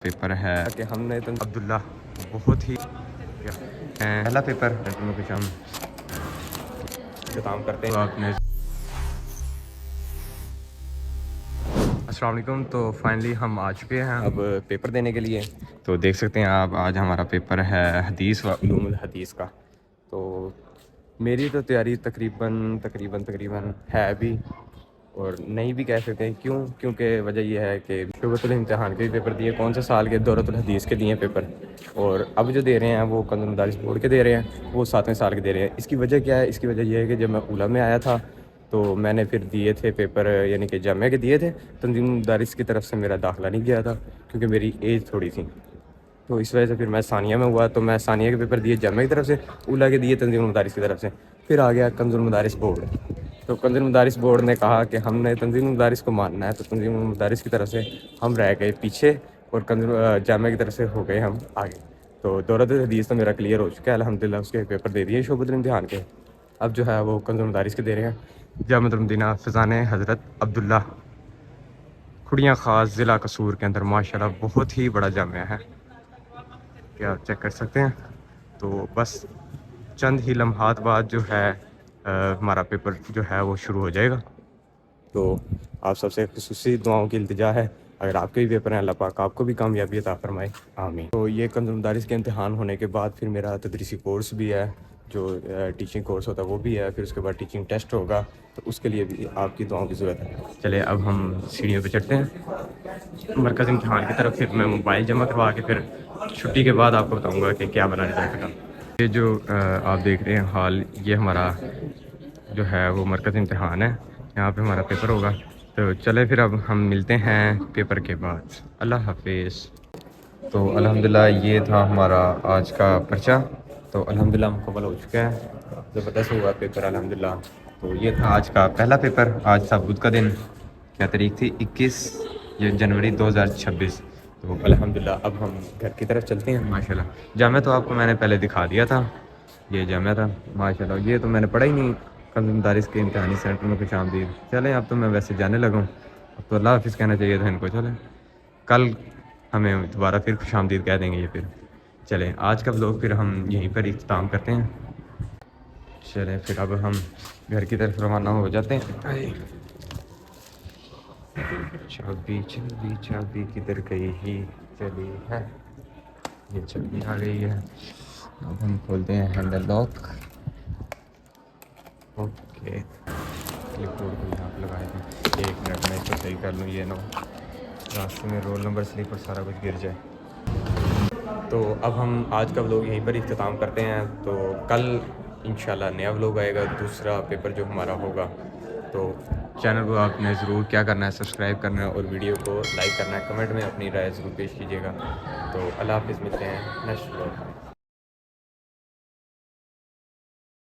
Paper ہے کہ ہم نے تو عبداللہ بہت ہی پہلا پیپر میں کچھ ہم اختتام کرتے ہیں آپ نے. السلام علیکم. تو فائنلی ہم آ چکے ہیں اب پیپر دینے کے لیے. تو دیکھ سکتے ہیں آپ آج ہمارا پیپر ہے حدیث و علوم الحدیث کا. تو میری تو تیاری تقریباً ہے ابھی اور نہیں بھی کہہ سکتے ہیں. کیونکہ وجہ یہ ہے کہ شعبۃ الامتحان کے بھی پیپر دیے, کون سے سال کے دورۃ الحدیث کے دیے پیپر, اور اب جو دے رہے ہیں وہ کنز المدارس بورڈ کے دے رہے ہیں, وہ 7ویں سال کے دے رہے ہیں. اس کی وجہ کیا ہے؟ اس کی وجہ یہ ہے کہ جب میں اولا میں آیا تھا تو میں نے پھر دیے تھے پیپر, یعنی کہ جامعہ کے دیے تھے. تنظیم مدارس کی طرف سے میرا داخلہ نہیں گیا تھا کیونکہ میری ایج تھوڑی تھی, تو اس وجہ سے پھر میں ثانیہ میں ہوا. تو میں ثانیہ کے پیپر دیے جامعہ کی طرف سے, اولا کے دیے تنظیم مدارس کی طرف سے. پھر آ گیا کنز المدارس بورڈ. تو کنز المدارس بورڈ نے کہا کہ ہم نے تنظیم مدارس کو ماننا ہے, تو تنظیم مدارس کی طرف سے ہم رہ گئے پیچھے اور جامعہ کی طرف سے ہو گئے ہم آگے. تو دورۃ الحدیث تو میرا کلیئر ہو چکا ہے الحمدللہ, اس کے پیپر دے دیے شعبۃ الامتحان کے. اب جو ہے وہ کنز المدارس کے دے رہے ہیں. جامعۃ المدینہ فیضان حضرت عبداللہ کھڑیاں خاص ضلع قصور کے اندر ماشاءاللہ بہت ہی بڑا جامعہ ہے, کیا آپ چیک کر سکتے ہیں. تو بس چند ہی لمحات بعد جو ہے ہمارا پیپر جو ہے وہ شروع ہو جائے گا. تو آپ سب سے خصوصی دعاؤں کی التجا ہے, اگر آپ کے بھی پیپر ہیں اللہ پاک آپ کو بھی کامیابی عطا فرمائے, آمین. تو یہ کنز المدارس کے امتحان ہونے کے بعد پھر میرا تدریسی کورس بھی ہے, جو ٹیچنگ کورس ہوتا ہے وہ بھی ہے. پھر اس کے بعد ٹیچنگ ٹیسٹ ہوگا, تو اس کے لیے بھی آپ کی دعاؤں کی ضرورت ہے. چلے اب ہم سیڑھیوں پہ چڑھتے ہیں مرکز امتحان کی طرف. پھر میں موبائل جمع کروا کے پھر چھٹی کے بعد آپ کو بتاؤں گا کہ کیا بنانے جائے گا. یہ جو آپ دیکھ رہے ہیں حال, یہ ہمارا جو ہے وہ مرکز امتحان ہے, یہاں پہ ہمارا پیپر ہوگا. تو چلے پھر اب ہم ملتے ہیں پیپر کے بعد. اللہ حافظ. تو الحمدللہ یہ تھا ہمارا آج کا پرچہ, تو الحمدللہ مکمل ہو چکا ہے, زبردست ہوا پیپر الحمدللہ. تو یہ تھا آج کا پہلا پیپر. آج تھا بدھ کا دن, کیا تاریخ تھی 21 جنوری 2026. تو الحمدللہ اب ہم گھر کی طرف چلتے ہیں. ماشاءاللہ جامعہ تو آپ کو میں نے پہلے دکھا دیا تھا, یہ جامعہ تھا ماشاءاللہ. یہ تو میں نے پڑھا ہی نہیں, کنز المدارس کے امتحانی سینٹر میں خوش آمدید. چلیں اب تو میں ویسے جانے لگا ہوں, اب تو اللہ حافظ کہنا چاہیے تھا ان کو. چلیں کل ہمیں دوبارہ پھر خوش آمدید کہہ دیں گے یہ. پھر چلیں آج کا ولاگ پھر ہم یہیں پر اختتام کرتے ہیں. چلیں پھر اب ہم گھر کی طرف روانہ ہو جاتے ہیں. چابی کدھر گئی ہی چلی ہے, یہ چابی آ گئی ہے. اب ہم کھولتے ہیں handle lock. Okay clipboard کو یہاں پہ لگائے تھے. 1 منٹ میں اس کو صحیح کر لوں, یہ نہ راستے میں رول نمبر سلپ اور سارا کچھ گر جائے. تو اب ہم آج کا ولاگ یہیں پر اختتام کرتے ہیں. تو کل انشاءاللہ نیا ولاگ آئے گا, دوسرا پیپر جو ہمارا ہوگا. تو چینل کو آپ نے ضرور کیا کرنا ہے, سبسکرائب کرنا ہے, اور ویڈیو کو لائک کرنا ہے. کمنٹ میں اپنی رائے ضرور پیش کیجیے گا. تو اللہ حافظ, ملتے ہیں نیکسٹ ولاگ.